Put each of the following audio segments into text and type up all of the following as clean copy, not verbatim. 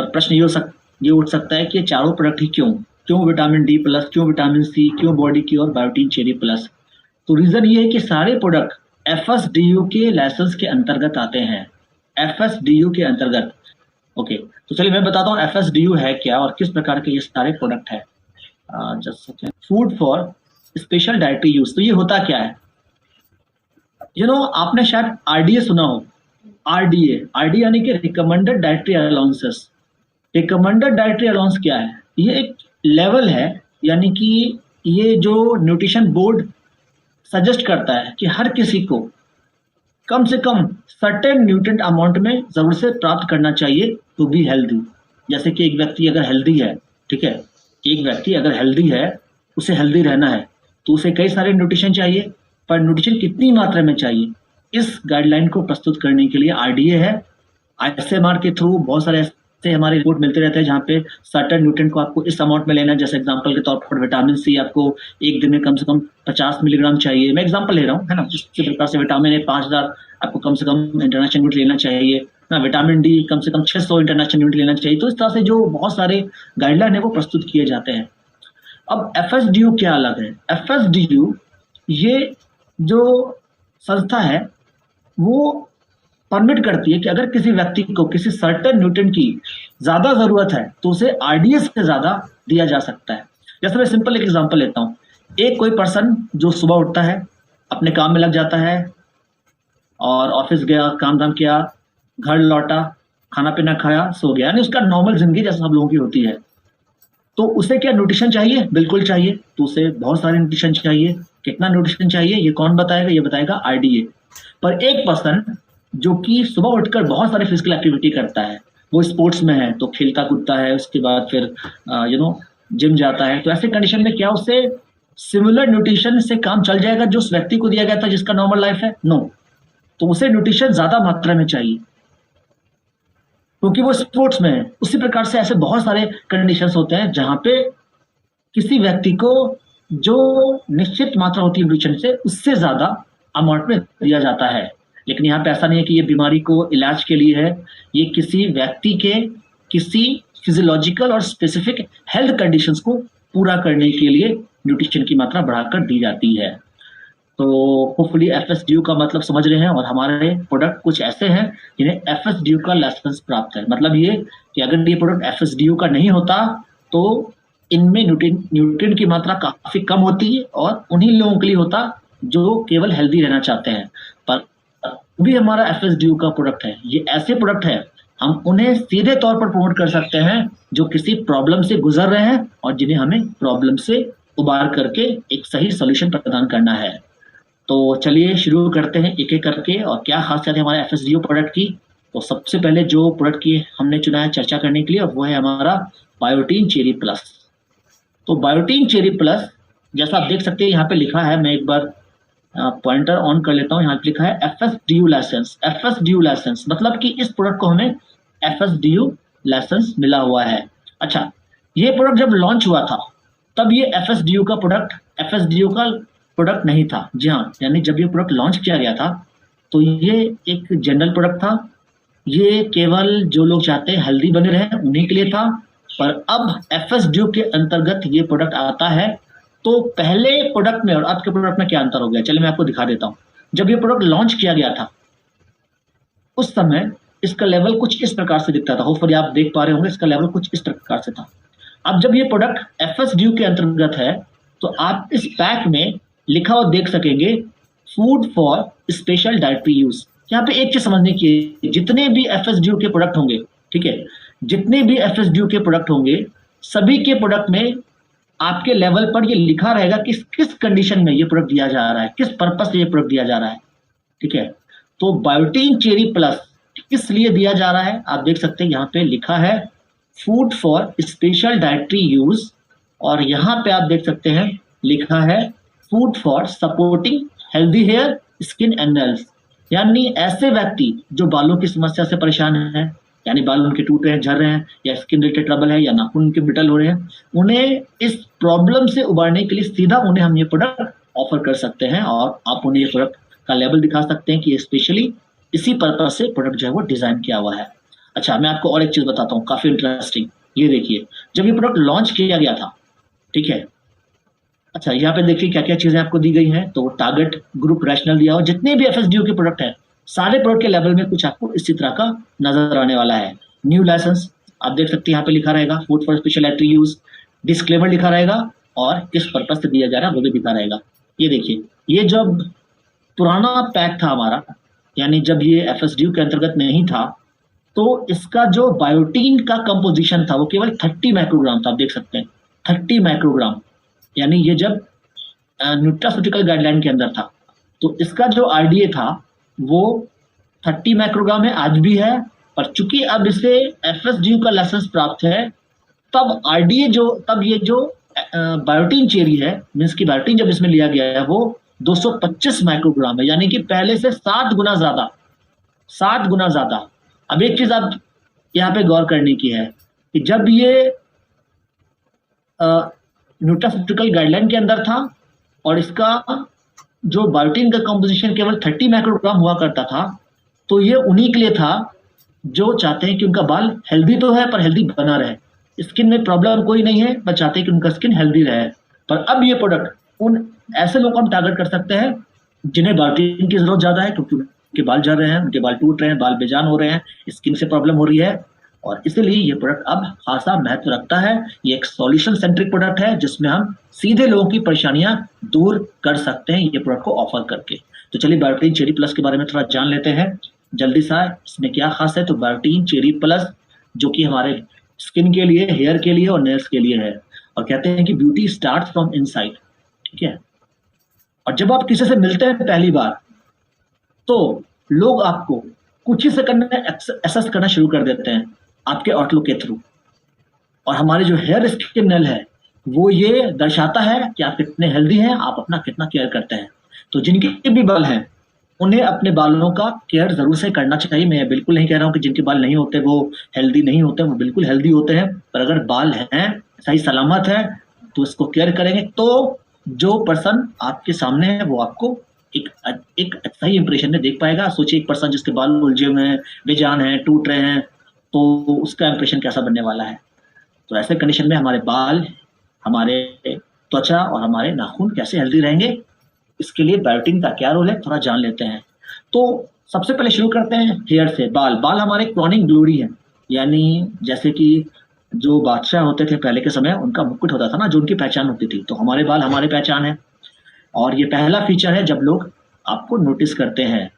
प्रश्न ये उठ सकता है कि ये चारों प्रोडक्ट ही क्यों विटामिन डी प्लस, क्यों विटामिन सी, क्यों बॉडी की और बायोटीन चेरी प्लस। तो रीजन ये है कि सारे प्रोडक्ट एफएसडीयू के लाइसेंस के अंतर्गत आते हैं, एफएसडीयू के अंतर्गत। ओके, तो चलिए मैं बताता हूँ एफएसडीयू है क्या और किस प्रकार के ये सारे प्रोडक्ट है। Just second. Food for special dietary use, तो ये होता क्या है? आपने शायद आरडीए सुना हो। आरडीए यानी कि recommended dietary allowances. Recommended dietary allowance क्या है? ये एक लेवल है, यानी कि ये जो न्यूट्रिशन बोर्ड सजेस्ट करता है कि हर किसी को कम से कम सर्टेन न्यूट्रिएंट अमाउंट में जरूर से प्राप्त करना चाहिए टू बी हेल्दी। जैसे कि एक व्यक्ति अगर हेल्दी है, ठीक है, एक व्यक्ति अगर हेल्दी है, उसे हेल्दी रहना है तो उसे कई सारे न्यूट्रिशन चाहिए, पर न्यूट्रिशन कितनी मात्रा में चाहिए, इस गाइडलाइन को प्रस्तुत करने के लिए आरडीए है। आईएसएमआर के थ्रू बहुत सारे ऐसे हमारे रिपोर्ट मिलते रहते हैं जहाँ पे सर्टेन न्यूट्रिएंट को आपको इस अमाउंट में लेना है। जैसे एग्जांपल के तौर पर विटामिन सी आपको एक दिन में कम से कम 50 मिलीग्राम चाहिए, मैं एग्जांपल ले रहा हूँ, है ना। जिस प्रकार से विटामिन ए 5000 आपको कम से कम इंटरनेशनल यूनिट लेना चाहिए ना, विटामिन डी कम से कम 600 इंटरनेशनल यूनिट लेना चाहिए। तो इस तरह से जो बहुत सारे गाइडलाइन है वो प्रस्तुत किए जाते हैं। अब एफएसडीयू क्या अलग है? एफएसडीयू ये जो संस्था है वो परमिट करती है कि अगर किसी व्यक्ति को किसी सर्टेन न्यूट्रिएंट की ज्यादा जरूरत है तो उसे आरडीए से ज्यादा दिया जा सकता है। जैसे मैं सिंपल एक एग्जांपल लेता हूँ। एक कोई पर्सन जो सुबह उठता है, अपने काम में लग जाता है और ऑफिस गया, काम धाम किया, घर लौटा, खाना पीना खाया, सो गया, यानी उसका नॉर्मल जिंदगी जैसे सब लोगों की होती है। तो उसे क्या न्यूट्रिशन चाहिए? बिल्कुल चाहिए। तो उसे बहुत सारे न्यूट्रिशन चाहिए। कितना न्यूट्रिशन चाहिए ये कौन बताएगा? ये बताएगा आरडीए। पर एक पर्सन जो कि सुबह उठकर बहुत सारे फिजिकल एक्टिविटी करता है, वो स्पोर्ट्स में है तो खेलता कूदता है, उसके बाद फिर जिम जाता है, तो ऐसे कंडीशन में क्या उसे सिमिलर न्यूट्रिशन से काम चल जाएगा जो उस व्यक्ति को दिया गया था जिसका नॉर्मल लाइफ है? नो। तो उसे न्यूट्रिशन ज्यादा मात्रा में चाहिए क्योंकि वो स्पोर्ट्स में है। उसी प्रकार से ऐसे बहुत सारे कंडीशंस होते हैं जहां पे किसी व्यक्ति को जो निश्चित मात्रा होती है न्यूट्रिशन से उससे ज्यादा अमाउंट में दिया जाता है। लेकिन यहाँ पे ऐसा नहीं है कि ये बीमारी को इलाज के लिए है, ये किसी व्यक्ति के किसी फिजियोलॉजिकल और स्पेसिफिक हेल्थ कंडीशंस को पूरा करने के लिए न्यूट्रिशन की मात्रा बढ़ाकर दी जाती है। तो होपफुली एफएसडीयू का मतलब समझ रहे हैं, और हमारे प्रोडक्ट कुछ ऐसे हैं जिन्हें एफएसडीयू का लाइसेंस प्राप्त है। मतलब ये कि अगर ये प्रोडक्ट एफएसडीयू का नहीं होता तो इनमें न्यूट्रिएंट की मात्रा काफी कम होती है और उन्हीं लोगों के लिए होता जो केवल हेल्दी रहना चाहते हैं। पर भी हमारा एफएसडीयू का प्रोडक्ट है, ये ऐसे प्रोडक्ट है हम उन्हें सीधे तौर पर प्रमोट कर सकते हैं जो किसी प्रॉब्लम से गुजर रहे हैं और जिन्हें हमें प्रॉब्लम से उबार करके एक सही सोल्यूशन प्रदान करना है। तो चलिए शुरू करते हैं एक एक करके, और क्या खासियत है हमारे एफएसडीयू प्रोडक्ट की। तो सबसे पहले जो प्रोडक्ट की हमने चुना है चर्चा करने के लिए वो है हमारा बायोटीन चेरी प्लस। तो बायोटीन चेरी प्लस जैसा आप देख सकते हैं यहाँ पे लिखा है, मैं एक बार पॉइंटर ऑन कर लेता हूँ। यहाँ पे लिखा है एफएसडीयू लाइसेंस। एफएसडीयू लाइसेंस मतलब कि इस प्रोडक्ट को हमें एफएसडीयू लाइसेंस मिला हुआ है। अच्छा, ये प्रोडक्ट जब लॉन्च हुआ था तब ये एफएसडीयू का प्रोडक्ट नहीं था। जी हाँ, यानी जब ये प्रोडक्ट लॉन्च किया गया था तो ये एक जनरल प्रोडक्ट था, ये केवल जो लोग चाहते हैं हेल्दी बने रहे उन्हीं के लिए था। पर अब एफएसडीयू के अंतर्गत ये प्रोडक्ट आता है। तो पहले प्रोडक्ट में और अब के प्रोडक्ट में क्या अंतर हो गया, चलिए मैं आपको दिखा देता हूँ। जब ये प्रोडक्ट लॉन्च किया गया था उस समय इसका लेवल कुछ इस प्रकार से दिखता था। होपफुली आप देख पा रहे होंगे, इसका लेवल कुछ इस प्रकार से था। अब जब ये प्रोडक्ट एफएसडीयू के अंतर्गत है तो आप इस पैक में लिखा हुआ देख सकेंगे, food for special dietary use. यहाँ पे एक चीज समझने की, जितने भी एफएसडीयू के प्रोडक्ट होंगे, ठीक है, जितने भी एफएसडीयू के प्रोडक्ट होंगे सभी के प्रोडक्ट में आपके लेवल पर ये लिखा रहेगा कि किस कंडीशन में ये प्रोडक्ट दिया जा रहा है, किस पर्पस से ये प्रोडक्ट दिया जा रहा है। ठीक है, तो बायोटीन चेरी प्लस किस लिए दिया जा रहा है आप देख सकते हैं, यहाँ पे लिखा है food for special dietary use, और यहाँ पे आप देख सकते हैं लिखा है food for supporting healthy hair, skin and nails. यानी ऐसे व्यक्ति जो बालों की समस्या से परेशान है, यानी बाल उनके टूट रहे हैं, झड़ रहे हैं, या स्किन रिलेटेड ट्रबल है, या नाखून उनके ब्रिटल हो रहे हैं, उन्हें इस प्रॉब्लम से उबारने के लिए सीधा उन्हें हम ये प्रोडक्ट ऑफर कर सकते हैं। और आप उन्हें ये प्रोडक्ट का लेबल दिखा सकते हैं कि स्पेशली इसी पर्पज से प्रोडक्ट जो है वो डिजाइन किया हुआ है। अच्छा, मैं आपको और एक चीज बताता हूँ काफी इंटरेस्टिंग। ये देखिए, जब ये प्रोडक्ट लॉन्च किया गया था, ठीक है, अच्छा यहाँ पे देखिए क्या क्या चीजें आपको दी गई हैं। तो टारगेट ग्रुप रैशनल दिया, और जितने भी एफएसडीओ के प्रोडक्ट है, सारे प्रोडक्ट के लेवल में कुछ आपको इसी तरह का नजर आने वाला है। न्यू लाइसेंस आप देख सकते हैं, यहाँ पे लिखा रहेगा food for speciality use, disclaimer लिखा रहेगा, और किस पर्पज से दिया जा रहा है वो भी दिखा रहेगा। ये देखिए, ये जब पुराना पैक था हमारा, यानी जब ये एफएसडीओ के अंतर्गत नहीं था, तो इसका जो बायोटीन का कंपोजिशन था वो केवल 30 माइक्रोग्राम था। आप देख सकते हैं 30 माइक्रोग्राम, यानी ये जब न्यूट्रास्यूटिकल गाइडलाइन के अंदर था। तो इसका जो आरडीए था वो 30 माइक्रोग्राम है, आज भी है। पर चूंकि अब इसे एफएसडीयू का लाइसेंस प्राप्त है, तब आरडीए जो तब ये जो बायोटीन चेरी है, मीन्स की बायोटीन जब इसमें लिया गया है वो 225 माइक्रोग्राम है, यानी कि पहले से 7 गुना ज्यादा, 7 गुना ज्यादा। अब एक चीज आप यहाँ पे गौर करने की है कि जब ये न्यूट्रास्यूटिकल गाइडलाइन के अंदर था और इसका जो बायोटीन का कंपोजिशन केवल 30 माइक्रोग्राम हुआ करता था, तो ये उन्हीं के लिए था जो चाहते हैं कि उनका बाल हेल्दी तो है पर हेल्दी बना रहे, स्किन में प्रॉब्लम कोई नहीं है, पर चाहते हैं कि उनका स्किन हेल्दी रहे। पर अब ये प्रोडक्ट उन ऐसे लोगों को हम टारगेट कर सकते हैं जिन्हें बायोटीन की जरूरत ज्यादा है, क्योंकि उनके बाल झड़ रहे हैं, उनके बाल टूट रहे हैं, बाल बेजान हो रहे हैं, स्किन से प्रॉब्लम हो रही है। और इसलिए ये प्रोडक्ट अब खासा महत्व रखता है। ये एक सॉल्यूशन सेंट्रिक प्रोडक्ट है जिसमें हम सीधे लोगों की परेशानियां दूर कर सकते हैं ये प्रोडक्ट को ऑफर करके। तो चलिए बायोटीन चेरी प्लस के बारे में थोड़ा जान लेते हैं जल्दी सा, इसमें क्या खास है। तो बायोटीन चेरी प्लस जो कि हमारे स्किन के लिए, हेयर के लिए और नेल्स के लिए है, और कहते हैं कि ब्यूटी स्टार्ट फ्रॉम इनसाइड, ठीक है। और जब आप किसी से मिलते हैं पहली बार, तो लोग आपको कुछ ही सेकंड में एसेस करना शुरू कर देते हैं आपके आउटलुक के थ्रू। और हमारे जो हेयर स्किन है वो ये दर्शाता है कि आप कितने हेल्दी हैं, आप अपना कितना केयर करते हैं। तो जिनके भी बाल हैं उन्हें अपने बालों का केयर जरूर से करना चाहिए। मैं बिल्कुल नहीं कह रहा हूँ कि जिनके बाल नहीं होते वो हेल्दी नहीं होते, वो बिल्कुल हेल्दी होते हैं। पर अगर बाल हैं, सही सलामत है, तो इसको केयर करेंगे तो जो पर्सन आपके सामने है वो आपको एक एक सही इंप्रेशन में देख पाएगा। सोचिए एक पर्सन जिसके बाल उलझे हुए हैं, बेजान हैं, टूट रहे हैं, तो उसका इंप्रेशन कैसा बनने वाला है। तो ऐसे कंडीशन में हमारे बाल, हमारे त्वचा और हमारे नाखून कैसे हेल्दी रहेंगे, इसके लिए बायोटीन का क्या रोल है थोड़ा जान लेते हैं। तो सबसे पहले शुरू करते हैं हेयर से। बाल बाल हमारे क्रॉनिक ग्लोरी है, यानी जैसे कि जो बादशाह होते थे पहले के समय, उनका मुकुट होता था ना, जो उनकी पहचान होती थी, तो हमारे बाल हमारी पहचान है। और ये पहला फीचर है जब लोग आपको नोटिस करते हैं,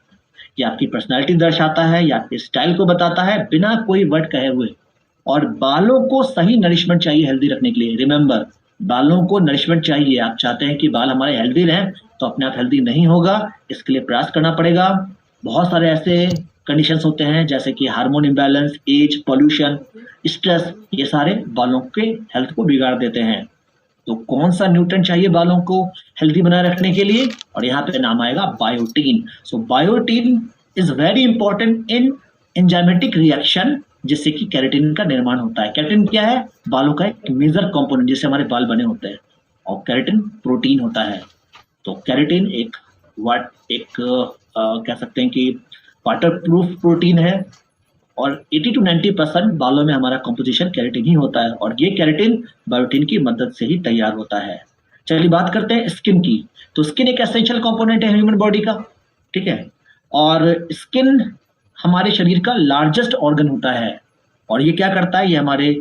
ये आपकी पर्सनैलिटी दर्शाता है, या आपके स्टाइल को बताता है बिना कोई वर्ड कहे हुए। और बालों को सही नरिशमेंट चाहिए हेल्दी रखने के लिए। रिमेंबर, बालों को नरिशमेंट चाहिए। आप चाहते हैं कि बाल हमारे हेल्दी रहें, तो अपने आप हेल्दी नहीं होगा, इसके लिए प्रयास करना पड़ेगा। बहुत सारे ऐसे कंडीशंस होते हैं जैसे कि hormone imbalance, age, pollution, stress, ये सारे बालों के हेल्थ को बिगाड़ देते हैं। तो कौन सा न्यूट्रिएंट चाहिए बालों को हेल्दी बनाए रखने के लिए, और यहाँ पे नाम आएगा biotin. So biotin is very important in enzymatic reaction, जिससे कि कैरेटिन का निर्माण होता है। कैरेटिन क्या है? बालों का एक मेजर कंपोनेंट जिससे हमारे बाल बने होते हैं, और कैरेटिन प्रोटीन होता है। तो कैरेटिन कह सकते हैं कि वाटर प्रूफ प्रोटीन है, और 80 to 90% बालों में हमारा कंपोजिशन कैरेटिन ही होता है, और ये कैरेटिन बायोटीन की मदद से ही तैयार होता है। चलिए बात करते हैं स्किन की। तो स्किन एक एसेंशियल कंपोनेंट है ह्यूमन बॉडी का, ठीक है। और स्किन हमारे शरीर का लार्जेस्ट ऑर्गन होता है, और ये क्या करता है, ये हमारे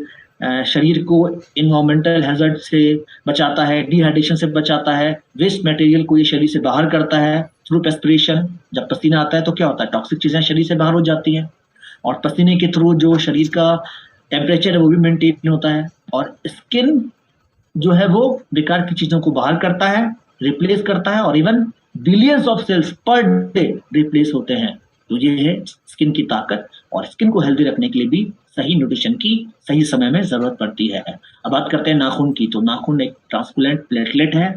शरीर को इन्वायरमेंटल हैजर्ड से बचाता है, डिहाइड्रेशन से बचाता है, वेस्ट मटेरियल को ये शरीर से बाहर करता है थ्रू पेस्पिरेशन। जब पसीना आता है तो क्या होता है, टॉक्सिक चीजें शरीर से बाहर हो जाती हैं, और पसीने के थ्रू जो शरीर का टेम्परेचर है वो भी मेंटेन होता है। और स्किन जो है वो बेकार की चीजों को बाहर करता है, रिप्लेस करता है, और even billions of cells per day replace होते हैं। तो ये है स्किन की ताकत, और स्किन को हेल्दी रखने के लिए भी सही न्यूट्रिशन की सही समय में जरूरत पड़ती है। अब बात करते हैं नाखून की। तो नाखून एक ट्रांसपेरेंट प्लेटलेट है,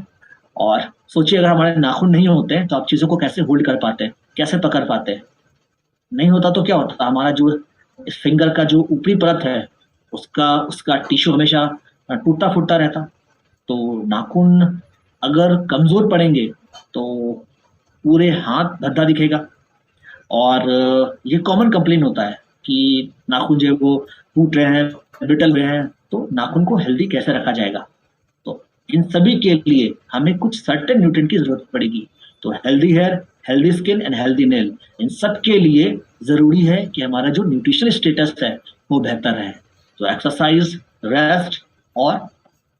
और सोचिए अगर हमारे नाखून नहीं होते हैं तो आप चीजों को कैसे होल्ड कर पाते हैं, कैसे पकड़ पाते हैं। नहीं होता तो क्या होता, हमारा जो इस फिंगर का जो ऊपरी परत है उसका टिश्यू हमेशा टूटा फूटता रहता। तो नाखून अगर कमजोर पड़ेंगे तो पूरे हाथ भद्दा दिखेगा, और ये कॉमन कंप्लेन होता है। कि नाखून जो है वो टूट रहे हैं, ब्रिटल हुए हैं, तो नाखून को हेल्दी कैसे रखा जाएगा। तो इन सभी के लिए हमें कुछ सर्टेन न्यूट्रिएंट की जरूरत पड़ेगी। तो healthy hair, healthy skin and healthy nail, इन सब के लिए जरूरी है कि हमारा जो न्यूट्रिशनल स्टेटस है वो बेहतर है। तो एक्सरसाइज, रेस्ट और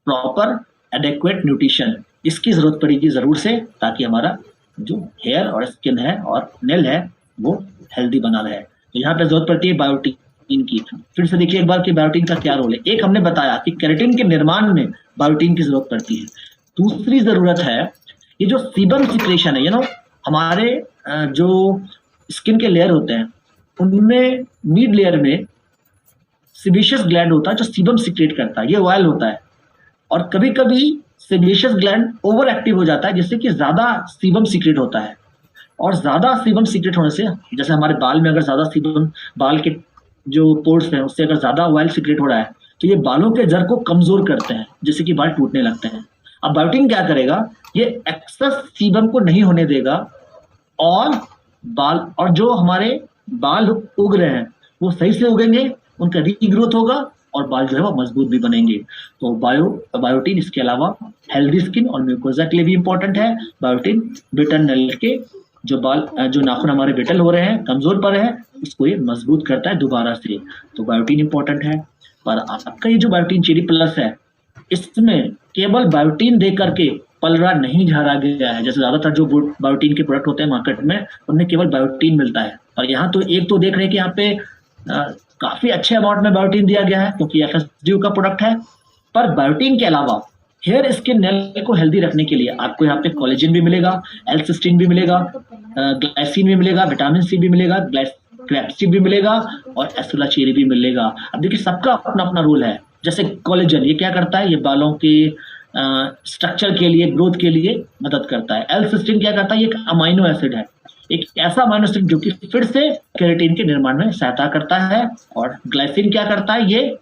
प्रॉपर एडेक्वेट न्यूट्रिशन, इसकी जरूरत पड़ेगी जरूर से, ताकि हमारा जो हेयर और स्किन है और नेल है वो हेल्दी बना रहे। तो यहाँ पे जरूरत पड़ती है बायोटीन की। फिर से देखिए एक बार कि बायोटीन का क्या रोल है। एक हमने बताया कि केराटिन के निर्माण में बायोटीन की जरूरत पड़ती है। दूसरी जरूरत है ये जो सीबम सिक्रेशन है, हमारे जो स्किन के लेयर होते हैं उनमें मिड लेयर में सेबेशियस ग्लैंड होता है जो सीबम सिक्रेट करता है, ये ऑयल होता है। और कभी कभी सेबेशियस ग्लैंड ओवर एक्टिव हो जाता है जिससे कि ज्यादा सीबम सीक्रेट होता है। और ज्यादा सीबम सीक्रेट होने से, जैसे हमारे बाल में अगर ज्यादा सीबम, बाल के जो पोर्स हैं उससे अगर ज्यादा ऑयल सीक्रेट हो रहा है तो ये बालों के जड़ को कमजोर करते हैं जिससे कि बाल टूटने लगते हैं। अब बायोटीन क्या करेगा, ये एक्सेस सीबम को नहीं होने देगा और जो हमारे बाल उग रहे हैं वो सही से उगेंगे, उनका रीग्रोथ होगा और बाल जो है वो मजबूत भी बनेंगे। तो बायोटीन इसके अलावा हेल्दी स्किन और म्यूकोजा के लिए भी इंपॉर्टेंट है। बायोटीन ब्रिटल नेल के जो नाखून हमारे ब्रिटल हो रहे हैं, कमजोर पड़ रहे हैं, उसको ये मजबूत करता है दोबारा से। तो बायोटीन इंपॉर्टेंट है। पर आपका ये जो बायोटीन चेरी प्लस है, इसमें केवल बायोटीन दे करके पलड़ा नहीं झाड़ा गया है। जैसे ज्यादातर जो बायोटीन के प्रोडक्ट होते हैं मार्केट में उनमें केवल बायोटीन मिलता है, और यहाँ तो एक तो देख रहे हैं कि यहाँ पे काफी अच्छे अमाउंट में बायोटीन दिया गया है क्योंकि एफएसडीयू का प्रोडक्ट है। पर बायोटीन के अलावा हेयर स्किन नेल को हेल्दी रखने के लिए आपको यहाँ पे कोलेजन भी मिलेगा, एल-सिस्टीन भी मिलेगा, ग्लाइसिन भी मिलेगा, विटामिन सी भी मिलेगा, ग्लैप्सिन भी मिलेगा और एस्टोला चेरी भी मिलेगा। अब देखिए सबका अपना अपना रोल है। जैसे कोलेजन ये क्या करता है, ये बालों के स्ट्रक्चर के लिए, ग्रोथ के लिए मदद करता है। एल-सिस्टीन क्या करता है, ये एक अमाइनो एसिड है, एक ऐसा अमाइनो एसिड जो कि फिर से केराटिन के निर्माण में सहायता करता है। और ग्लाइसिन क्या करता है, ये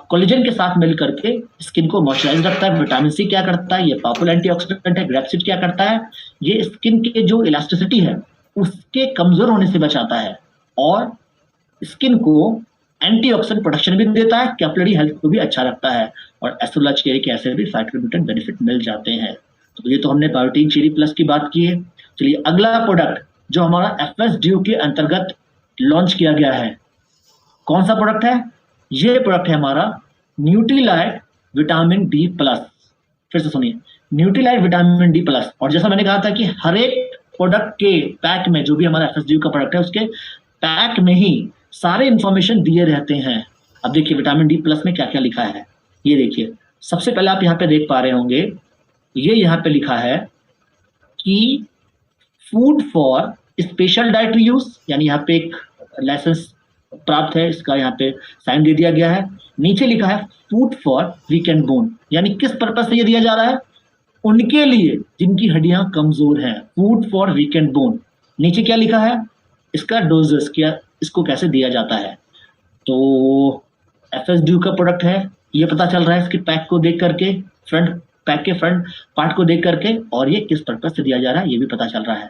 कोलेजन के साथ मिल करके स्किन को मॉइस्चराइज रखता है। विटामिन सी क्या करता है, ये पावरफुल एंटीऑक्सीडेंट है। ग्रेप्सिड क्या करता है, ये स्किन के जो इलास्टिसिटी है उसके कमजोर होने से बचाता है और स्किन को एंटीऑक्सीडेंट प्रोटेक्शन भी देता है, कैपिलरी हेल्थ को भी अच्छा रखता है। और एस्टोला चेरी के ऐसे भी फाइटोन्यूट्रिएंट बेनिफिट मिल जाते हैं। तो ये तो हमने बायोटीन चेरी प्लस की बात की है। चलिए अगला प्रोडक्ट जो हमारा एफएसडीयू के अंतर्गत लॉन्च किया गया है, कौन सा प्रोडक्ट है, ये प्रोडक्ट है हमारा न्यूट्रीलाइट विटामिन डी प्लस। फिर से सुनिए, न्यूट्रीलाइट विटामिन डी प्लस। और जैसा मैंने कहा था कि हर एक प्रोडक्ट के पैक में, जो भी हमारा एफएसडीयू का प्रोडक्ट है उसके पैक में ही सारे इंफॉर्मेशन दिए रहते हैं। अब देखिए विटामिन डी प्लस में क्या क्या लिखा है, ये देखिए। सबसे पहले आप यहाँ पे देख पा रहे होंगे, ये यहाँ पे लिखा है कि food for special dietary use, यानी यहाँ पे एक लाइसेंस प्राप्त है, इसका यहाँ पे साइन दे दिया गया है। नीचे लिखा है food for weak and bone, यानी किस पर्पज से ये दिया जा रहा है, उनके लिए जिनकी हड्डियां कमजोर हैं, food for weak and bone. नीचे क्या लिखा है, इसका डोजेस क्या, इसको कैसे दिया जाता है। तो एफएसडीयू का प्रोडक्ट है, ये पता चल रहा है इसके पैक को देख करके, फ्रंट पैक के फ्रंट पार्ट को देख करके, और ये किस पर्पज से दिया जा रहा है ये भी पता चल रहा है।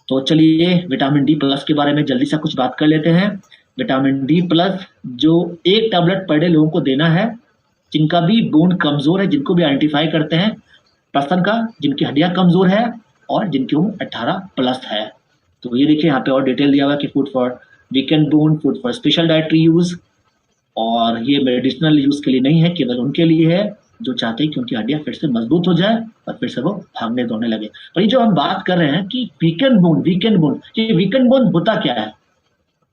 तो चलिए विटामिन डी प्लस के बारे में जल्दी से कुछ बात कर लेते हैं। विटामिन डी प्लस जो एक टैबलेट पर डे लोगों को देना है जिनका भी बोन कमजोर है, जिनको भी आइडेंटिफाई करते हैं पर्सन का, जिनकी हड्डियां कमजोर है और जिनकी उम्र 18 प्लस है। तो ये देखिए यहाँ पे और डिटेल दिया हुआ है कि food for weak and bone, food for special dietary use, और ये मेडिसिनल यूज के लिए नहीं है, केवल उनके लिए है जो चाहते हैं कि उनकी हड्डियां फिर से मजबूत हो जाए और फिर से वो भागने दौड़ने लगे। और ये जो हम बात कर रहे हैं कि वीकेंड बोन, ये वीकेंड बोन होता क्या है,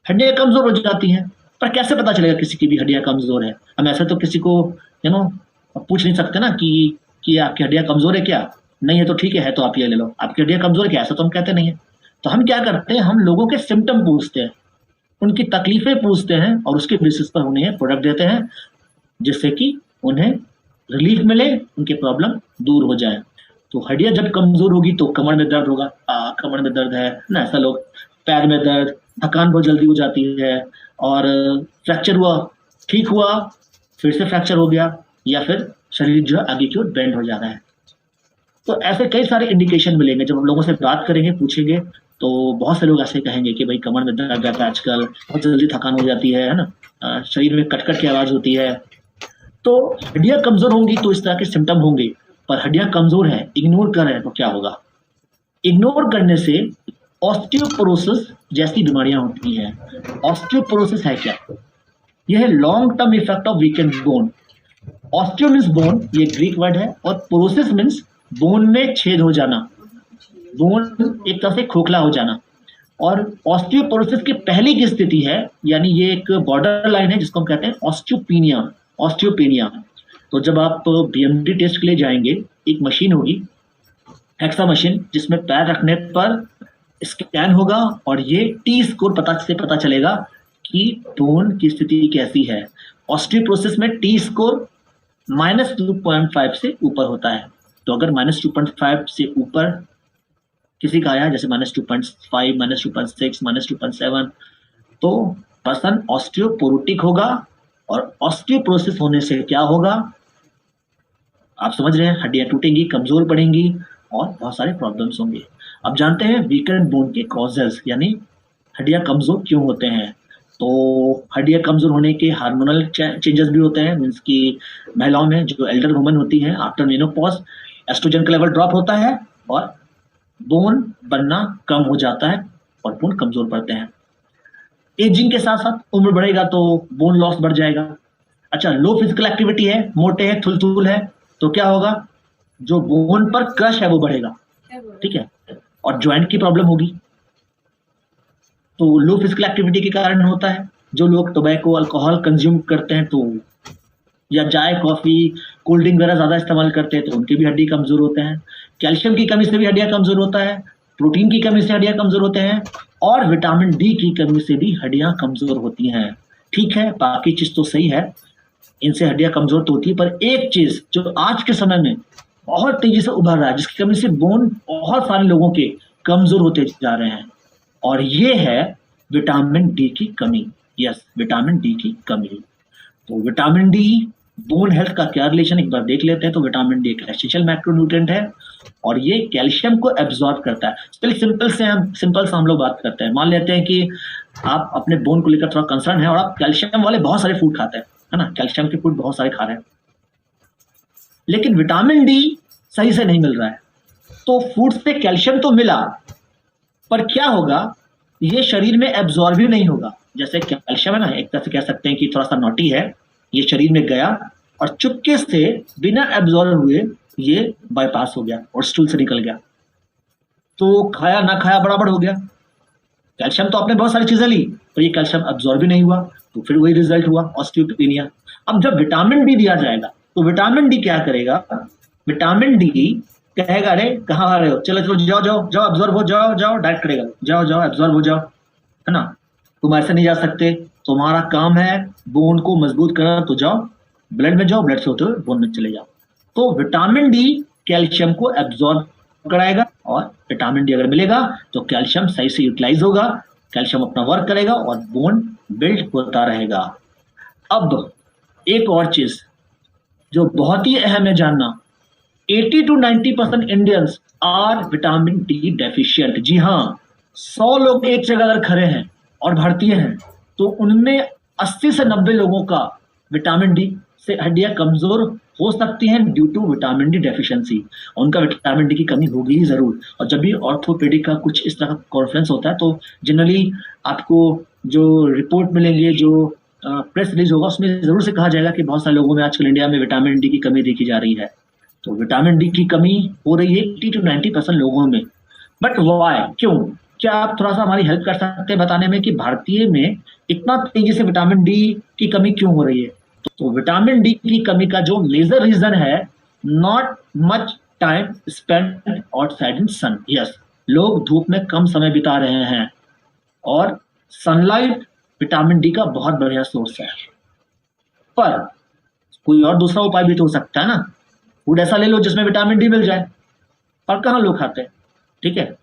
हड्डियां कमजोर हो जाती हैं, पर कैसे पता चलेगा किसी की भी हड्डियां कमजोर है। हम ऐसे तो किसी को पूछ नहीं सकते ना कि आपकी हड्डियां कमजोर है क्या, नहीं है तो ठीक है तो आप ये ले लो, आपकी हड्डियां कमजोर है क्या, ऐसा तो हम कहते नहीं है। तो हम क्या करते हैं, हम लोगों के सिम्टम पूछते हैं, उनकी तकलीफें पूछते हैं और उसके बेसिस पर उन्हें प्रोडक्ट देते हैं जिससे कि उन्हें रिलीफ मिले, उनके प्रॉब्लम दूर हो जाए। तो हड्डियां जब कमजोर होगी तो कमर में दर्द होगा, कमर में दर्द है ना, ऐसा लोग, पैर में दर्द, थकान बहुत जल्दी हो जाती है, और फ्रैक्चर हुआ, ठीक हुआ, फिर से फ्रैक्चर हो गया, या फिर शरीर जो है आगे की ओर बेंड हो जाता है। तो ऐसे कई सारे इंडिकेशन मिलेंगे जब हम लोगों से बात करेंगे, पूछेंगे, तो बहुत से लोग ऐसे कहेंगे कि भाई कमर में दर्द रहता है आजकल, बहुत जल्दी थकान हो जाती है ना, शरीर में कटकट की आवाज होती है। तो हड्डियां कमजोर होंगी तो इस तरह के सिम्टम होंगे। पर हड्डियां कमजोर है, इग्नोर कर रहे हैं तो क्या होगा? इग्नोर करने से ऑस्टियोपोरोसिस जैसी बीमारियां होती हैं। ऑस्टियोपोरोसिस है क्या? यह है long term effect of weekend bone. Osteo means bone, ये ग्रीक वर्ड है, और पोरोसिस मीन्स बोन में छेद हो जाना, बोन एक तरह से खोखला हो जाना। और ऑस्टियोपोरोसिस की पहली की स्थिति है, यानी ये एक बॉर्डर लाइन है जिसको हम कहते हैं ऑस्टियोपीनिया। ऑस्टियोपीनिया। तो जब आप बीएमडी टेस्ट के लिए जाएंगे, एक मशीन होगी, हेक्सा मशीन, जिसमें पैर रखने पर स्कैन होगा और ये टी स्कोर पता चलेगा कि बोन की स्थिति कैसी है। ऑस्टियोपोरोसिस में टी स्कोर -2.5 से ऊपर होता है। तो अगर -2.5 से ऊपर किसी का आया, जैसे -2.5, -2.6, -2.7, तो पर्सन ऑस्टियोपोरोटिक होगा। और ऑस्टियोपोरोसिस होने से क्या होगा? आप समझ रहे हैं, हड्डियां टूटेंगी, कमजोर पड़ेंगी और बहुत सारे प्रॉब्लम्स होंगे। अब जानते हैं वीकेंड बोन के कॉजेज, यानी हड्डियां कमजोर क्यों होते हैं। तो हड्डियां कमजोर होने के हार्मोनल चेंजेस भी होते हैं, मीन्स कि महिलाओं में जो एल्डर वुमन होती है आफ्टर मेनोपॉज, एस्ट्रोजन का लेवल ड्रॉप होता है और बोन बनना कम हो जाता है और बोन कमजोर पड़ते हैं। एजिंग के साथ साथ उम्र बढ़ेगा तो बोन लॉस बढ़ जाएगा। अच्छा, लो फिजिकल एक्टिविटी है, मोटे हैं, थुल है, तो क्या होगा? जो बोन पर क्रश है वो बढ़ेगा, ठीक है, और ज्वाइंट की प्रॉब्लम होगी। तो लो फिजिकल एक्टिविटी के कारण होता है। जो लोग टोबैको, अल्कोहल कंज्यूम करते हैं, तो या चाय, कॉफी, कोल्ड ड्रिंक वगैरह ज्यादा इस्तेमाल करते हैं, तो उनके भी हड्डी कमजोर होते हैं। कैल्शियम की कमी से भी हड्डियां कमजोर होता है, प्रोटीन की कमी से हड्डियां कमजोर होते हैं, और विटामिन डी की कमी से भी हड्डियां कमजोर होती हैं। ठीक है, बाकी चीज तो सही है, इनसे हड्डियां कमजोर तो होती है, पर एक चीज जो आज के समय में बहुत तेजी से उभर रहा है, जिसकी कमी से बोन बहुत सारे लोगों के कमजोर होते जा रहे हैं, और ये है विटामिन डी की कमी। यस, विटामिन डी की कमी। तो विटामिन डी बोन हेल्थ का क्या रिलेशन, एक बार देख लेते हैं। तो विटामिन डी एक एसेंशियल मैक्रोन्यूट्रिएंट है और ये कैल्शियम को एब्जॉर्ब करता है। चलिए सिंपल से हम लोग बात करते हैं। मान लेते हैं कि आप अपने बोन को लेकर थोड़ा कंसर्न है और आप कैल्शियम वाले बहुत सारे फूड खाते हैं, है ना, कैल्शियम के फूड बहुत सारे खा रहे हैं, लेकिन विटामिन डी सही से नहीं मिल रहा है। तो फूड से कैल्शियम तो मिला, पर क्या होगा? ये शरीर में एब्जॉर्ब ही नहीं होगा। जैसे कैल्शियम है ना, एक तरह से कह सकते हैं कि थोड़ा सा नॉटी है, ये शरीर में गया और चुपके से बिना एब्जॉर्ब हुए ये बाईपास हो गया और स्टूल से निकल गया। तो खाया ना खाया बराबर हो गया। कैल्शियम तो आपने बहुत सारी चीजें ली, तो ये कैल्शियम एब्जॉर्ब ही नहीं हुआ, तो फिर वही रिजल्ट हुआ, ऑस्टियोपेनिया। अब जब विटामिन डी दिया जाएगा, तो विटामिन डी क्या करेगा? विटामिन डी कहेगा, अरे कहाँ आ रहे हो, चलो चलो जाओ जाओ जाओ, एब्जॉर्ब हो जाओ जाओ, डाइट करेगा, जाओ जाओ एब्जॉर्ब हो जाओ, है ना, तुम ऐसे नहीं जा सकते, तुम्हारा काम है बोन को मजबूत करना, तो जाओ ब्लड में जाओ, ब्लड से होते हुए बोन में चले जाओ। तो विटामिन डी कैल्शियम को एब्जॉर्ब कराएगा, और विटामिन डी अगर मिलेगा तो कैल्शियम सही से यूटिलाइज होगा, कैल्शियम अपना वर्क करेगा और बोन बिल्ड होता रहेगा। अब एक और चीज जो बहुत ही अहम है जानना, 80 to 90% Indians are vitamin D deficient. जी हाँ, 100 लोग एक जगह अगर खड़े हैं और भारतीय हैं, तो उनमें 80 से 90 लोगों का विटामिन डी से हड्डियां कमजोर हो सकती हैं due to vitamin D deficiency. उनका विटामिन डी की कमी होगी ही जरूर। और जब भी ऑर्थोपेडिक का कुछ इस तरह का कॉन्फ्रेंस होता है, तो जनरली आपको जो रिपोर्ट मिलेंगे, जो प्रेस रिलीज होगा, उसमें जरूर से कहा जाएगा कि बहुत सारे लोगों में आजकल इंडिया में विटामिन डी की कमी देखी जा रही है। तो विटामिन डी की कमी हो रही है 80 to 90% लोगों में। बट वाई, क्यों? क्या आप थोड़ा सा हमारी हेल्प कर सकते हैं बताने में कि भारतीय में इतना तेजी से विटामिन डी की कमी क्यों हो रही है? तो विटामिन डी की कमी का जो मेजर रीजन है, not much time spend outside in sun. Yes, लोग धूप में कम समय बिता रहे हैं, और सनलाइट विटामिन डी का बहुत बढ़िया सोर्स है। पर कोई और दूसरा उपाय भी तो हो सकता है ना, फूड ऐसा ले लो जिसमें विटामिन डी मिल जाए। पर कहाँ लोग खाते हैं? ठीक है,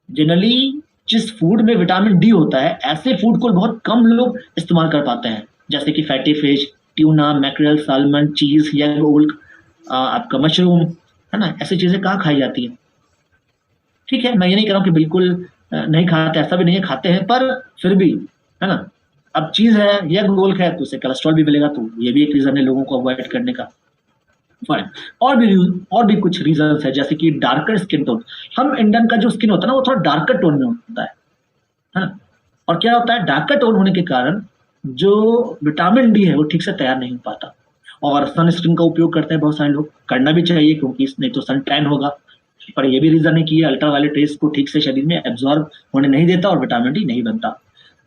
जनरली जिस फूड में विटामिन डी होता है, ऐसे फूड को बहुत कम लोग इस्तेमाल कर पाते हैं, जैसे कि fatty fish, tuna, mackerel, salmon, चीज या आपका मशरूम, है ना, ऐसी चीजें कहाँ खाई जाती हैं। ठीक है, मैं ये नहीं कह रहा हूँ कि बिल्कुल नहीं खाते, ऐसा भी नहीं है, खाते हैं, पर फिर भी, है ना। अब चीज है यह गोल्क है तो उसे कोलेस्ट्रॉल भी मिलेगा, तो ये भी एक रीजन है लोगों को अवॉइड करने का। फाइन। और भी कुछ रीजन है, जैसे कि डार्कर स्किन टोन। हम इंडियन का जो स्किन होता है ना वो थोड़ा डार्कर टोन में होता है ना। और क्या होता है, डार्कर टोन होने के कारण जो विटामिन डी है वो ठीक से तैयार नहीं हो पाता। और सन स्क्रीन का उपयोग करते हैं बहुत सारे लोग, करना भी चाहिए, क्योंकि नहीं तो सन टैन होगा। पर यह भी रीजन है कि ये अल्ट्रावायलेट रेस को ठीक से शरीर में एब्जॉर्ब होने नहीं देता और विटामिन डी नहीं बनता।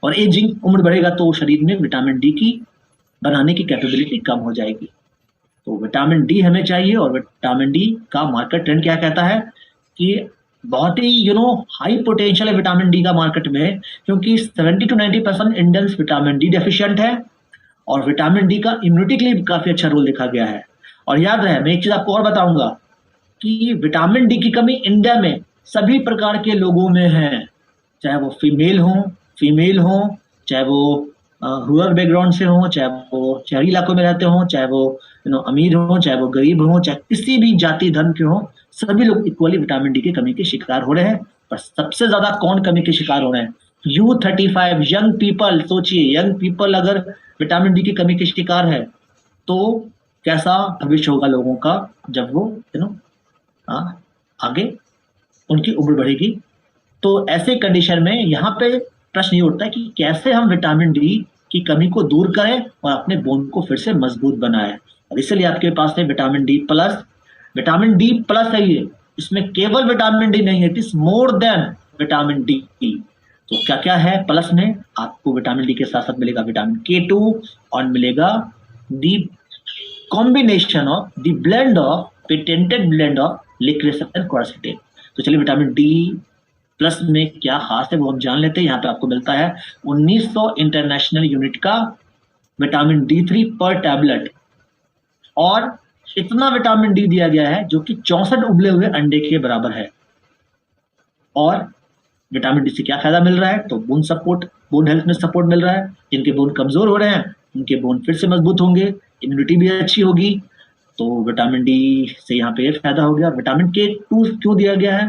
और एजिंग, उम्र बढ़ेगा तो शरीर में विटामिन डी की बनाने की कैपेबिलिटी कम हो जाएगी। तो विटामिन डी हमें चाहिए। और विटामिन डी का मार्केट ट्रेंड क्या कहता है कि बहुत ही हाई पोटेंशियल है विटामिन डी का मार्केट में, क्योंकि 70 to 90% Indians vitamin D deficient है। और विटामिन डी का इम्यूनिटी के लिए काफी अच्छा रोल देखा गया है। और याद रहे, मैं एक चीज आपको और बताऊंगा कि विटामिन डी की कमी इंडिया में सभी प्रकार के लोगों में है, चाहे वो फीमेल हो, चाहे वो रूरल बैकग्राउंड से हो, चाहे वो शहरी इलाकों में रहते हो, चाहे वो अमीर हो, चाहे वो गरीब हो, चाहे किसी भी जाति धर्म के हो, सभी लोग इक्वली विटामिन डी की कमी के शिकार हो रहे हैं। पर सबसे ज्यादा कौन कमी के शिकार हो रहे हैं? U35 young people. सोचिए, यंग पीपल अगर विटामिन डी की कमी के शिकार है तो कैसा भविष्य होगा लोगों का, जब वो आगे उनकी उम्र बढ़ेगी। तो ऐसे कंडीशन में यहाँ पे प्रश्न ये उठता है कि कैसे हम विटामिन डी की कमी को दूर करें और अपने बोन को फिर से मजबूत बनाएं। और इसलिए आपके पास है vitamin D plus. Vitamin D plus है ये, इसमें केवल विटामिन डी नहीं है, it is more than vitamin D. तो क्या क्या है प्लस में? आपको विटामिन डी के साथ साथ मिलेगा विटामिन K2 और मिलेगा the combination of the blend of patented blend of licorice and quercetin. तो चलिए विटामिन डी प्लस में क्या खास है वो हम जान लेते हैं। यहाँ पे आपको मिलता है 1900 इंटरनेशनल यूनिट का विटामिन D3 पर टैबलेट। और इतना विटामिन डी दिया गया है जो कि 64 उबले हुए अंडे के बराबर है। और विटामिन डी से क्या फायदा मिल रहा है? तो बोन सपोर्ट, बोन हेल्थ में सपोर्ट मिल रहा है। जिनके बोन कमजोर हो रहे हैं उनके बोन फिर से मजबूत होंगे, इम्यूनिटी भी अच्छी होगी। तो विटामिन डी से यहाँ पे फायदा हो गया। विटामिन K2 क्यों दिया गया है?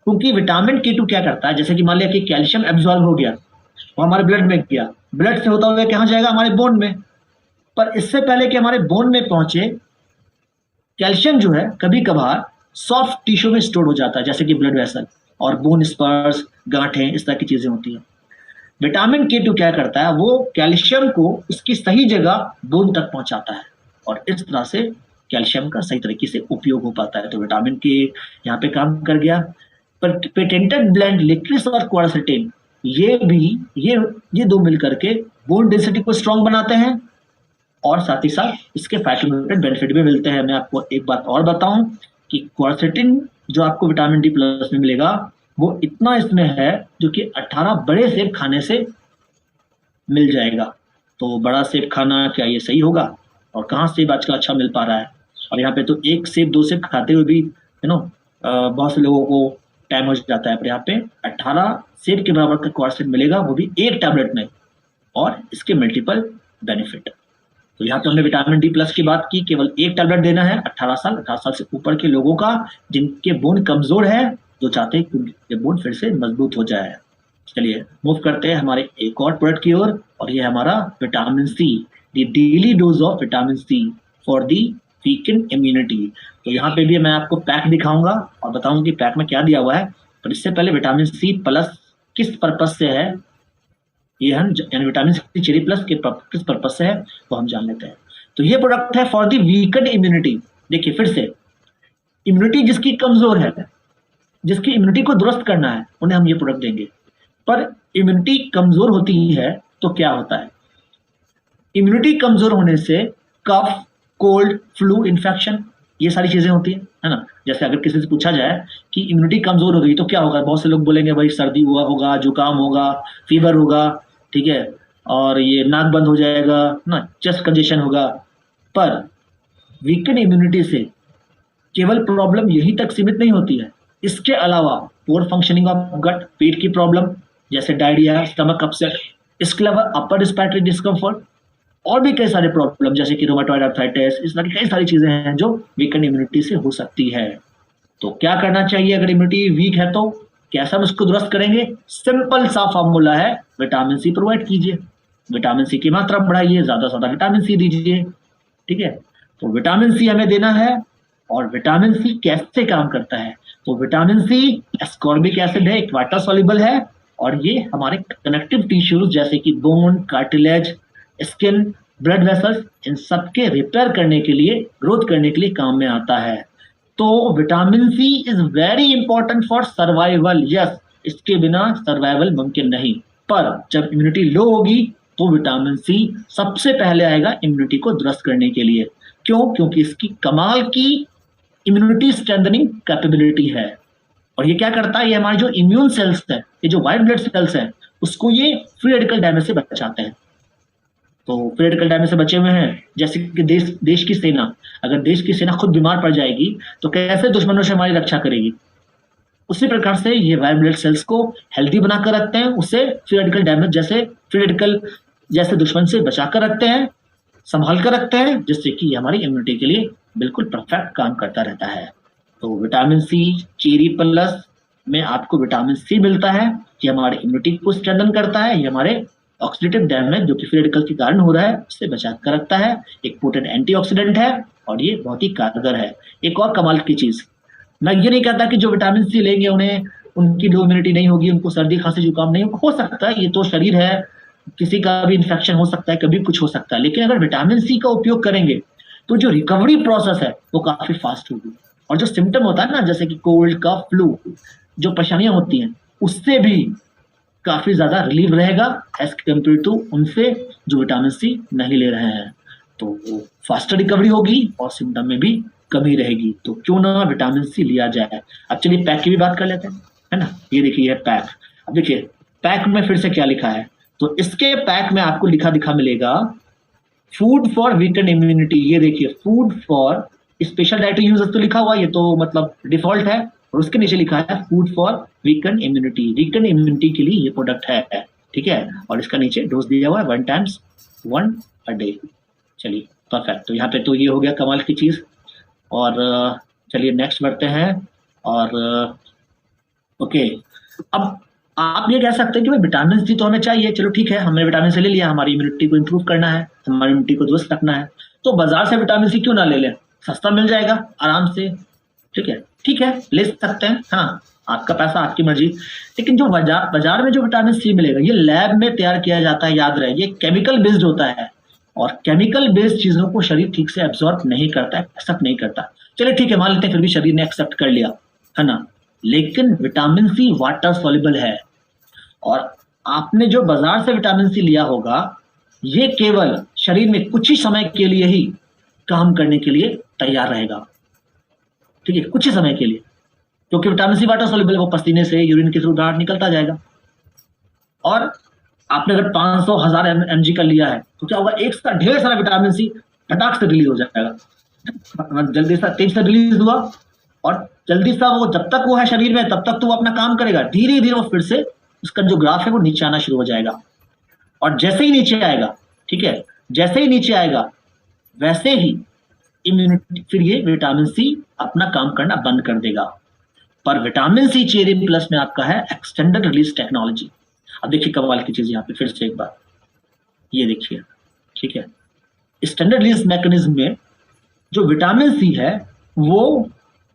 क्योंकि विटामिन K2 क्या करता है, जैसे कि मान लिया कि कैल्शियम एब्जॉर्ब हो गया, वो हमारे ब्लड में गया, ब्लड से होता हुआ कहाँ जाएगा? हमारे बोन में। पर इससे पहले कि हमारे बोन में पहुंचे, कैल्शियम जो है कभी कभार सॉफ्ट टिश्यू में स्टोर हो जाता है, जैसे कि ब्लड वेसल और बोन स्पर्स, गांठें, इस तरह की चीजें होती हैं। विटामिन K2 क्या करता है, वो कैल्शियम को उसकी सही जगह बोन तक पहुंचाता है और इस तरह से कैल्शियम का सही तरीके से उपयोग हो पाता है। तो विटामिन K यहाँ पे काम कर गया। पर पेटेंटेड ब्लेंड लिक्रिस और क्वारसेटिन, ये भी ये दो मिलकर के बोन डेंसिटी को स्ट्रॉन्ग बनाते हैं और साथ ही साथ इसके फाइटोन्यूट्रिएंट बेनिफिट भी मिलते हैं। मैं आपको एक बात और बताऊं कि क्वारसेटिन जो आपको विटामिन डी प्लस में मिलेगा वो इतना इसमें है जो कि 18 बड़े सेब खाने से मिल जाएगा। तो बड़ा सेब खाना क्या ये सही होगा? और कहाँ सेब आजकल अच्छा मिल पा रहा है? और यहाँ पे तो एक सेब दो सेब खाते हुए भी बहुत से लोगों को टाइम हो जाता है। पर यहाँ पे 18 सेब के बराबर का क्वारसेटिन मिलेगा, वो भी एक टैबलेट में, और इसके मल्टीपल बेनिफिट। तो यहाँ पे हमने विटामिन डी प्लस की बात की। केवल एक टैबलेट देना है 18 साल से ऊपर के लोगों का जिनके बोन कमजोर है, जो चाहते हैं कि उनके बोन फिर से मजबूत हो जाए। चलिए मूव करते हैं हमारे एक और प्रोडक्ट की ओर, और ये हमारा vitamin C, the daily dose of vitamin C for the weekend immunity. तो यहाँ पे भी मैं आपको पैक दिखाऊंगा और बताऊंगा कि पैक में क्या दिया हुआ है। पर इससे पहले विटामिन सी प्लस किस पर्पज से है, ये हम यानी विटामिन सी चेरी प्लस के किस पर्पज से है वो हम जान लेते हैं। तो ये प्रोडक्ट है फॉर दी वीकेंड इम्यूनिटी। देखिए फिर से, इम्यूनिटी जिसकी कमजोर है, जिसकी इम्यूनिटी को दुरुस्त करना है, उन्हें हम ये प्रोडक्ट देंगे। पर इम्यूनिटी कमजोर होती है तो क्या होता है? इम्यूनिटी कमजोर होने से कफ, कोल्ड, फ्लू, इन्फेक्शन, ये सारी चीजें होती है ना। जैसे अगर किसी से पूछा जाए कि इम्यूनिटी कमजोर हो गई तो क्या होगा, बहुत से लोग बोलेंगे भाई सर्दी हुआ होगा, जुकाम होगा, फीवर होगा, ठीक है, और ये नाक बंद हो जाएगा ना, चेस्ट कंजेशन होगा। पर वीकेंड इम्यूनिटी से केवल प्रॉब्लम यहीं तक सीमित नहीं होती है। इसके अलावा पोर फंक्शनिंग ऑफ गट, पेट की प्रॉब्लम जैसे डायरिया, स्टमक अपसेट, इसके अलावा अपर रिस्पिरेटरी डिस्कम्फर्ट और भी कई सारे प्रॉब्लम जैसे कि रोमाटॉइड आर्थराइटिस, इस तरह की कई सारी चीजें हैं जो वीकेंड इम्यूनिटी से हो सकती है। तो क्या करना चाहिए अगर इम्यूनिटी वीक है तो कैसे हम उसको दुरुस्त करेंगे? सिंपल सा फॉर्मूला है, विटामिन सी प्रोवाइड कीजिए, विटामिन सी की मात्रा बढ़ाइए, ज्यादा से ज्यादा विटामिन सी दीजिए। ठीक है, तो विटामिन सी हमें देना है। और विटामिन सी कैसे काम करता है? तो विटामिन सी एस्कॉर्बिक एसिड है, एक वाटर सॉल्युबल है, और ये हमारे कनेक्टिव टिश्यूज जैसे कि bone, cartilage, skin, blood vessels, इन सब के रिपेयर करने के लिए, ग्रोथ करने के लिए काम में आता है। तो vitamin C is very important for survival. Yes, इसके बिना सर्वाइवल मुमकिन नहीं। पर जब इम्यूनिटी लो होगी तो विटामिन सी सबसे पहले आएगा इम्यूनिटी को दुरुस्त करने के लिए। क्यों? क्योंकि इसकी कमाल की इम्यूनिटी स्ट्रेंथनिंग कैपेबिलिटी है। और ये क्या करता है? ये हमारे जो इम्यून सेल्स है, ये जो व्हाइट ब्लड सेल्स है, उसको ये फ्री रेडिकल डैमेज से बचाते हैं। तो फ्री रेडिकल डैमेज से बचे हुए हैं, जैसे कि देश की सेना, अगर देश की सेना खुद बीमार पड़ जाएगी तो कैसे दुश्मनों से हमारी रक्षा करेगी? उसी प्रकार से ये व्हाइट ब्लड सेल्स को हेल्दी बनाकर रखते हैं, उसे फ्री रेडिकल डैमेज जैसे फ्री रेडिकल जैसे दुश्मन से बचाकर रखते हैं, संभाल कर रखते हैं, जिससे कि हमारी इम्यूनिटी के लिए बिल्कुल परफेक्ट काम करता रहता है। तो विटामिन सी चेरी प्लस में आपको विटामिन सी मिलता है, ये हमारे इम्यूनिटी को स्ट्रेंथन करता है, ये हमारे ऑक्सीडेटिव डैमेज जो कि फ्री रेडिकल के कारण हो रहा है उससे बचा कर रखता है, एक पोटेंट एंटीऑक्सीडेंट है और ये बहुत ही कारगर है। एक और कमाल की चीज, मैं ये नहीं कहता कि जो विटामिन सी लेंगे उन्हें उनकी लो इम्यूनिटी नहीं होगी, उनको सर्दी खांसी जुकाम नहीं हो सकता है, ये तो शरीर है, किसी का भी इन्फेक्शन हो सकता है, कभी कुछ हो सकता है। लेकिन अगर विटामिन सी का उपयोग करेंगे तो जो रिकवरी प्रोसेस है वो काफी फास्ट होगी, और जो सिम्टम होता है ना, जैसे कि कोल्ड का फ्लू, जो परेशानियां होती हैं, उससे भी काफी ज्यादा रिलीव रहेगा एज कम्पेयर टू उनसे जो विटामिन सी नहीं ले रहे हैं। तो फास्टर रिकवरी होगी और सिम्टम में भी कमी रहेगी। तो क्यों ना विटामिन सी लिया जाए। अब चलिए पैक की भी बात कर लेते हैं, है ना। ये देखिए पैक, अब देखिए पैक में फिर से क्या लिखा है, तो इसके पैक में आपको लिखा दिखा मिलेगा फूड फॉर वीकेंड इम्यूनिटी। ये देखिए food for special dietary uses तो लिखा हुआ, ये तो मतलब डिफॉल्ट है, और उसके नीचे लिखा है food for weekend immunity. Weekend immunity के लिए ये प्रोडक्ट है, ठीक है। और इसका नीचे डोज दिया हुआ है 1 टाइम्स 1 अ डे। चलिए परफेक्ट, तो यहाँ पे तो ये हो गया कमाल की चीज। और चलिए नेक्स्ट बढ़ते हैं। और ओके, अब आप ये कह सकते हैं कि भाई विटामिन सी तो हमें चाहिए, चलो ठीक है, हमने विटामिन सी ले लिया, हमारी इम्यूनिटी को इंप्रूव करना है, हमारी इम्यूनिटी को दुरुस्त रखना है, तो बाजार से विटामिन सी क्यों ना ले लें, सस्ता मिल जाएगा आराम से। ठीक है ले सकते हैं, हाँ आपका पैसा आपकी मर्जी। लेकिन जो बाजार में जो विटामिन सी मिलेगा ये लैब में तैयार किया जाता है, याद रहे, ये केमिकल बेस्ड होता है, और केमिकल बेस्ड चीजों को शरीर ठीक से एब्जॉर्ब नहीं करता है, एक्सेप्ट नहीं करता। चलिए ठीक है, मान लेते हैं फिर भी शरीर ने एक्सेप्ट कर लिया, है ना, लेकिन विटामिन सी वाटर सॉल्युबल है, और आपने जो बाजार से विटामिन सी लिया होगा ये केवल शरीर में कुछ ही समय के लिए ही काम करने के लिए तैयार रहेगा, ठीक है, कुछ ही समय के लिए, क्योंकि विटामिन सी वाटर सॉल्युबल है, वो पसीने से यूरिन के थ्रू बाहर निकलता जाएगा। और आपने अगर 500,000 mg का लिया है तो क्या होगा, एक साथ ढेर सारा विटामिन सी फटाक से रिलीज हो जाएगा, जल्दी सा तेज से रिलीज हुआ, और जल्दी सा वो जब तक वो है शरीर में तब तक तो वो अपना काम करेगा, धीरे धीरे वो फिर से उसका जो ग्राफ है वो नीचे आना शुरू हो जाएगा। और जैसे ही नीचे आएगा, ठीक है, जैसे ही नीचे आएगा वैसे ही इम्यूनिटी, फिर ये विटामिन सी अपना काम करना बंद कर देगा। पर विटामिन सी चेरी प्लस में आपका है एक्सटेंडेड रिलीज टेक्नोलॉजी। अब देखिए कमाल की चीज यहाँ पे फिर से एक बार, ये देखिए, ठीक है, स्टैंडर्ड रिलीज मैकेनिज्म में जो विटामिन सी है वो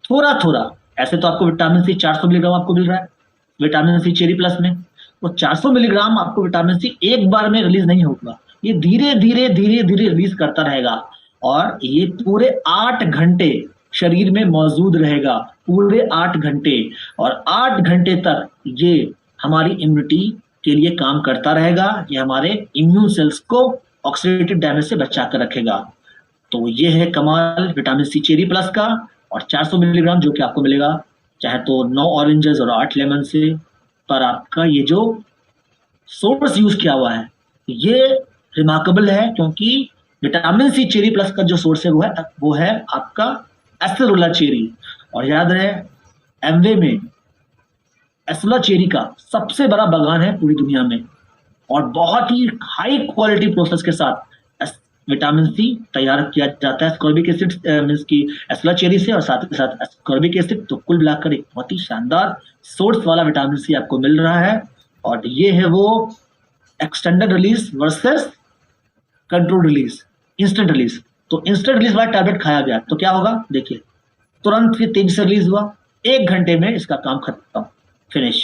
थोड़ा थोड़ा, ऐसे तो आपको विटामिन सी 400 मिलीग्राम आपको मिल रहा है विटामिन सी चेरी प्लस में, वो 400 मिलीग्राम आपको विटामिन सी एक बार में रिलीज नहीं होगा, ये धीरे धीरे धीरे धीरे रिलीज करता रहेगा, और ये पूरे 8 घंटे शरीर में मौजूद रहेगा, पूरे 8 घंटे, और 8 घंटे तक ये हमारी इम्यूनिटी के लिए काम करता रहेगा, ये हमारे इम्यून सेल्स को ऑक्सीडेटिव डैमेज से बचा कर रखेगा। तो ये है कमाल विटामिन सी चेरी प्लस का, और 400 मिलीग्राम जो कि आपको मिलेगा चाहे तो 9 ऑरेंजेस और 8 लेमन से। पर आपका ये जो सोर्स यूज किया हुआ है ये रिमार्केबल है, क्योंकि विटामिन सी चेरी प्लस का जो सोर्स है वो है आपका एस्टेरोला चेरी। और याद रहे एमवे में एस्टेरोला चेरी का सबसे बड़ा बागान है पूरी दुनिया में, और बहुत ही हाई क्वालिटी प्रोसेस के साथ विटामिन सी तैयार किया जाता है एस्कॉर्बिक एसिड मीन्स की एस्ला चेरी से, और साथ ही साथ एस्कॉर्बिक एसिड। तो कुल मिलाकर एक बहुत ही शानदार सोर्स वाला विटामिन सी आपको मिल रहा है। और ये है वो extended release versus control release, instant release. तो इंस्टेंट रिलीज वाला टैबलेट खाया गया तो क्या होगा, देखिए तुरंत फिर तेजी से रिलीज हुआ, 1 घंटे में इसका काम खत्म, फिनिश।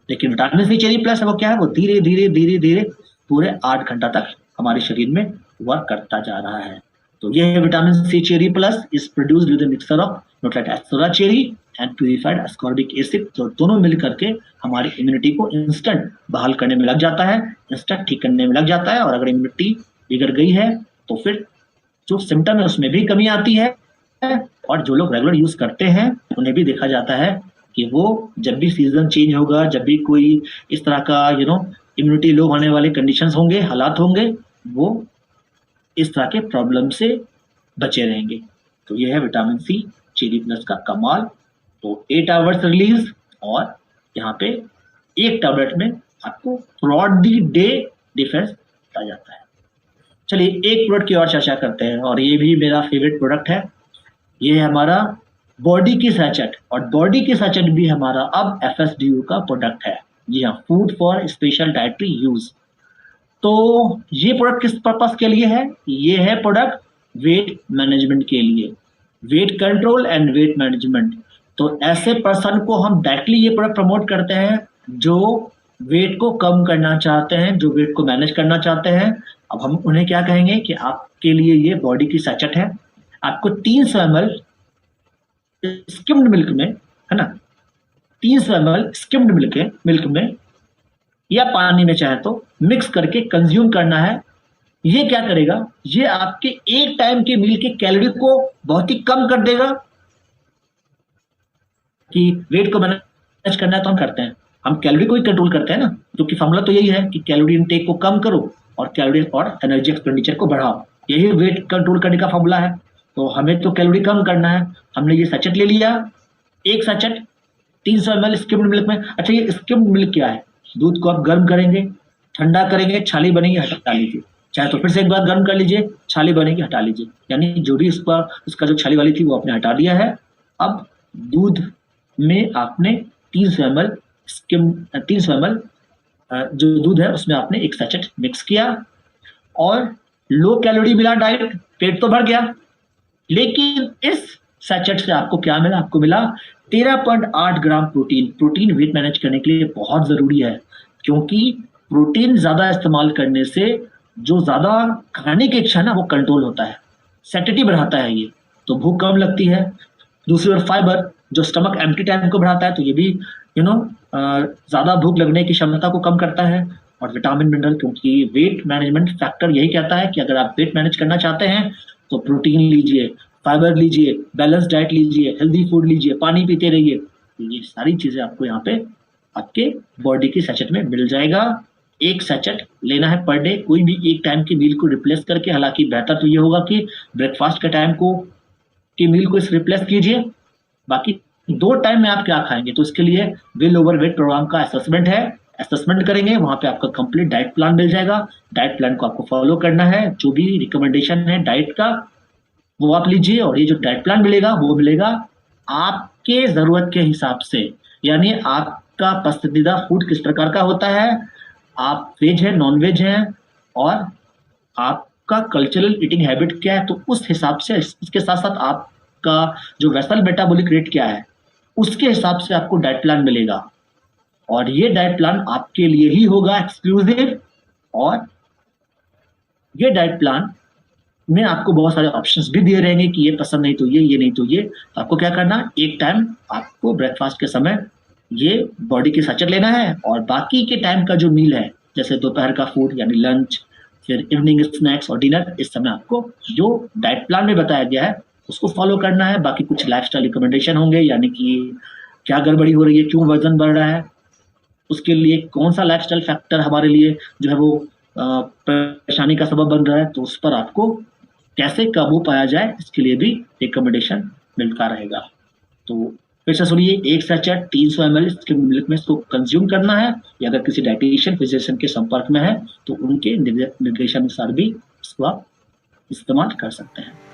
लेकिन विटामिन सी चेरी प्लस है वो क्या है, वो धीरे धीरे धीरे धीरे पूरे 8 घंटा तक हमारे शरीर में वर्क करता जा रहा है। तो ये है vitamin C cherry plus is produced with a mixture of Nutrilite acerola cherry and purified ascorbic acid. तो दोनों मिल करके हमारी इम्यूनिटी को इंस्टेंट बहाल करने में लग जाता है, इंस्टेंट ठीक करने में लग जाता है। और अगर इम्यूनिटी बिगड़ गई है तो फिर जो सिम्टम है उसमें भी कमी आती है। और जो लोग रेगुलर यूज करते हैं उन्हें भी देखा जाता है कि वो जब भी सीजन चेंज होगा, जब भी कोई इस तरह का इम्यूनिटी लो होने वाले कंडीशंस होंगे, हालात होंगे, वो इस तरह के प्रॉब्लम से बचे रहेंगे। तो ये है विटामिन सी चेरी प्लस का कमाल। तो 8 आवर्स रिलीज, और यहाँ पे एक टैबलेट में आपको थ्रूआउट दी डे डिफेंस आ जाता है। चलिए एक प्रोडक्ट की और चर्चा करते हैं, और ये भी मेरा फेवरेट प्रोडक्ट है। ये है हमारा बॉडी की सैचेट, और बॉडी की सैचेट भी हमारा अब FSDU का प्रोडक्ट है। जी हाँ, food for special dietary use. तो ये प्रोडक्ट किस पर्पस के लिए है, ये है प्रोडक्ट वेट मैनेजमेंट के लिए, weight control and weight management. तो ऐसे पर्सन को हम डायरेक्टली ये प्रोडक्ट प्रमोट करते हैं जो वेट को कम करना चाहते हैं, जो वेट को मैनेज करना चाहते हैं। अब हम उन्हें क्या कहेंगे कि आपके लिए ये बॉडी की सैचेट है। आपको 300 ml स्किम्ड मिल्क में, है ना, 300 ml स्किम्ड मिल्क में या पानी में चाहे तो मिक्स करके कंज्यूम करना है। ये क्या करेगा, ये आपके एक टाइम के मील के कैलोरी को बहुत ही कम कर देगा। कि वेट को मैनेज करना है तो हम करते हैं, हम कैलोरी को ही कंट्रोल करते हैं ना, क्योंकि फॉर्मूला तो यही है कि कैलोरी इनटेक को कम करो और कैलोरी और एनर्जी एक्सपेंडिचर को बढ़ाओ। यही वेट कंट्रोल करने का फॉर्मूला है। तो हमें तो कैलोरी कम करना है, हमने ये सैचेट ले लिया, एक सैचेट 300 ml स्किम्ड मिल्क में। अच्छा, ये स्किम्ड मिल्क क्या है, दूध को आप गर्म करेंगे, ठंडा करेंगे, छाली बनेगी, हटा लीजिए, चाहे तो फिर से एक बार गर्म कर लीजिए, छाली बनेगी, हटा लीजिए। यानी जो भी उसका जो छाली वाली थी वो आपने हटा दिया है। अब दूध में आपने 300 ml जो दूध है उसमें आपने एक सैचेट मिक्स किया, और लो कैलोरी मिला डाइट, पेट तो भर गया। लेकिन इस सैचेट से आपको क्या मिला, आपको मिला 13.8 gram protein. Protein weight manage करने के लिए बहुत ज़रूरी है, क्योंकि प्रोटीन ज़्यादा इस्तेमाल करने से जो ज़्यादा खाने की इच्छा ना वो कंट्रोल होता है, सैटिटी बढ़ाता है ये, तो भूख कम लगती है। दूसरी ओर फाइबर जो स्टमक एम्प्टी टाइम को बढ़ाता है, तो ये भी ज़्यादा भूख लगने की क्षमता को कम करता है। और विटामिन मिनरल, क्योंकि वेट मैनेजमेंट फैक्टर यही कहता है कि अगर आप वेट मैनेज करना चाहते हैं तो प्रोटीन लीजिए, फाइबर लीजिए, बैलेंस डाइट लीजिए, हेल्दी फूड लीजिए, पानी पीते रहिए। ये सारी चीज़ें आपको यहाँ पे आपके बॉडी की सैचेट में मिल जाएगा। एक सैचेट लेना है पर डे, कोई भी एक टाइम की मील को रिप्लेस करके। हालांकि बेहतर तो ये होगा कि ब्रेकफास्ट के टाइम की मील को इस रिप्लेस कीजिए। बाकी 2 टाइम में आप क्या खाएंगे, तो इसके लिए विल ओवर वेट प्रोग्राम का असेसमेंट है, असेसमेंट करेंगे, वहाँ पे आपका कंप्लीट डाइट प्लान मिल जाएगा। डाइट प्लान को आपको फॉलो करना है, जो भी रिकमेंडेशन है डाइट का वो आप लीजिए, और ये जो डाइट प्लान मिलेगा वो मिलेगा आपके ज़रूरत के हिसाब से। यानी आपका पसंदीदा फूड किस प्रकार का होता है, आप वेज है, नॉन वेज है, और आपका कल्चरल ईटिंग हैबिट क्या है, तो उस हिसाब से, इसके साथ साथ आपका जो वेसल मेटाबॉलिक रेट क्या है उसके हिसाब से आपको डाइट प्लान मिलेगा। और ये डाइट प्लान आपके लिए ही होगा एक्सक्लूसिव, और ये डाइट प्लान में आपको बहुत सारे ऑप्शंस भी दिए रहेंगे कि ये पसंद नहीं तो ये नहीं तो ये। तो आपको क्या करना, एक टाइम आपको ब्रेकफास्ट के समय ये बॉडी की सैचेट लेना है, और बाकी के टाइम का जो मील है, जैसे दोपहर का फूड यानी लंच, फिर इवनिंग स्नैक्स और डिनर, इस समय आपको जो डाइट प्लान में बताया गया है उसको फॉलो करना है। बाकी कुछ लाइफस्टाइल रिकमेंडेशन होंगे, यानी कि क्या गड़बड़ी हो रही है, क्यों वजन बढ़ रहा है, उसके लिए कौन सा लाइफस्टाइल फैक्टर हमारे लिए जो है वो परेशानी का सबब बन रहा है, तो उस पर आपको कैसे काबू पाया जाए इसके लिए भी रिकमेंडेशन मिलता रहेगा। तो फिर से सुनिए, एक सैचेट 300 ml स्किम्ड मिल्क में इसको कंज्यूम करना है, या अगर किसी डाइटिशियन फिजिशियन के संपर्क में है तो उनके निर्देशानुसार भी इसको आप इस्तेमाल कर सकते हैं।